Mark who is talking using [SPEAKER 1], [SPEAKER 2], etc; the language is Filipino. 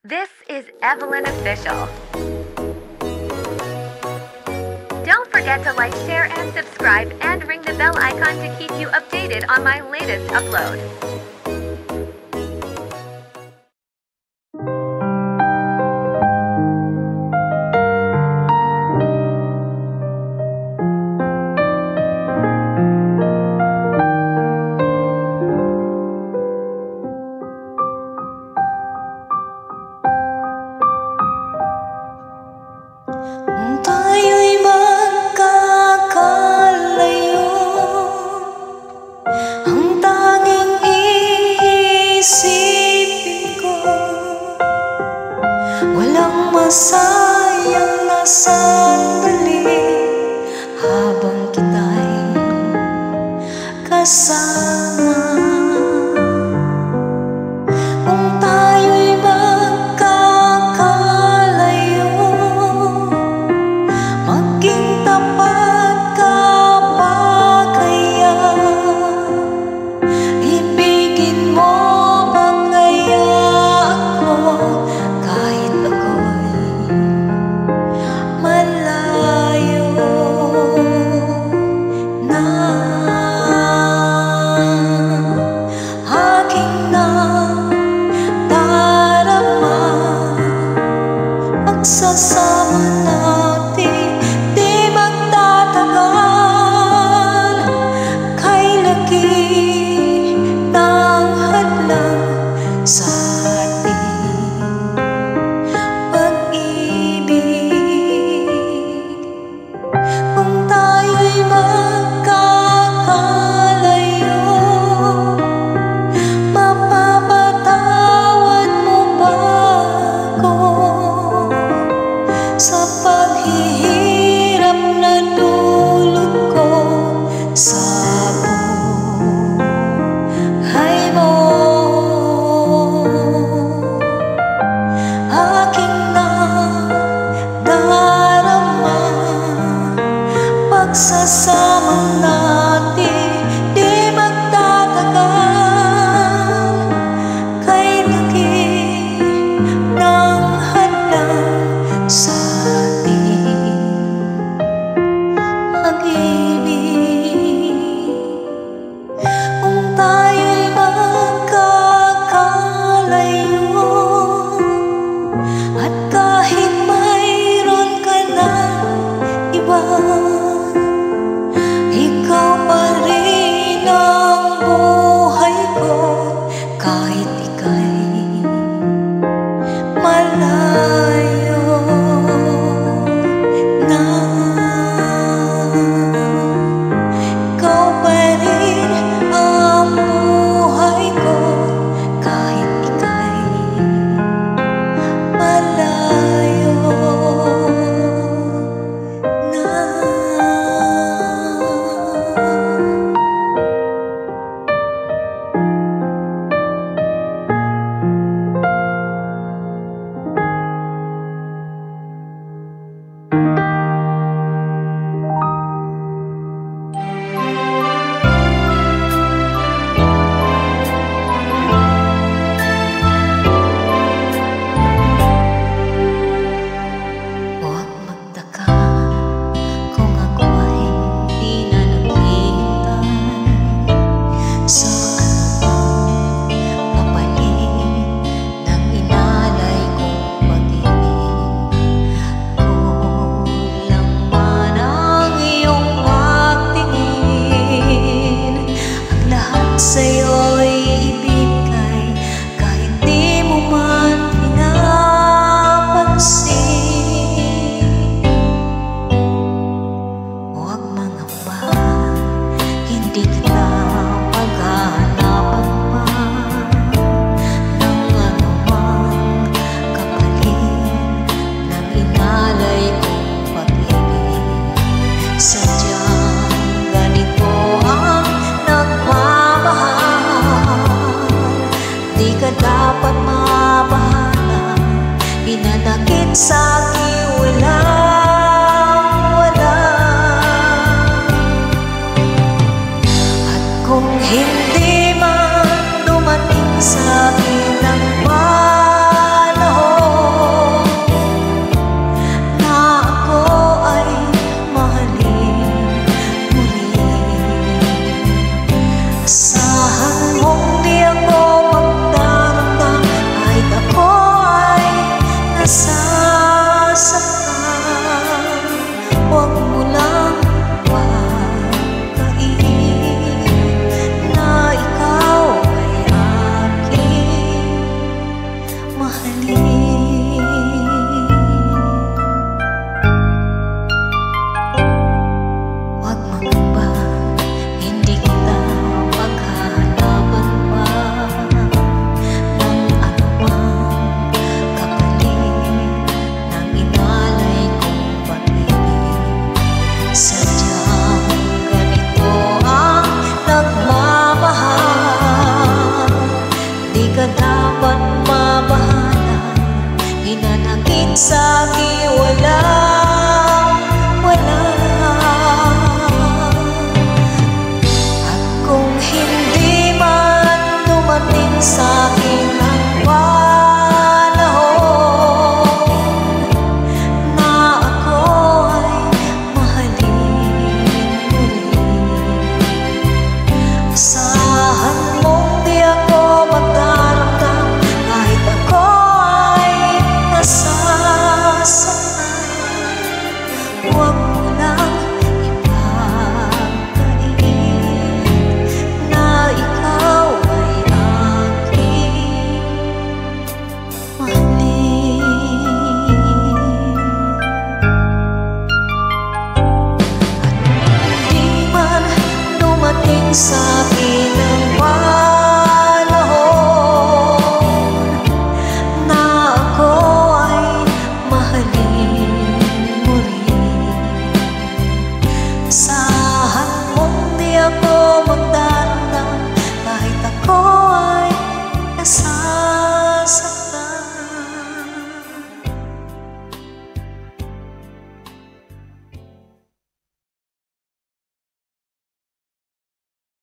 [SPEAKER 1] This is Evelyn Official. Don't forget to like, share, and subscribe, and ring the bell icon to keep you updated on my latest upload.
[SPEAKER 2] Kung tayo'y magkakalayo, ang tanging iisipin ko, walang masayang na sandali habang kita'y kasama. Kung tayo'y magkakalayo, maging tapat ka pa kaya? Ibigin mo ba kaya ako kahit ako'y malayo? mahalin. Huwag mangamba, hindi kita maghahanapan pa ng anumang kapalit ng inalay kong pag-ibig. Sadyang ganito ang nagmamahal, di ka dapat mabahala, hinanakit sa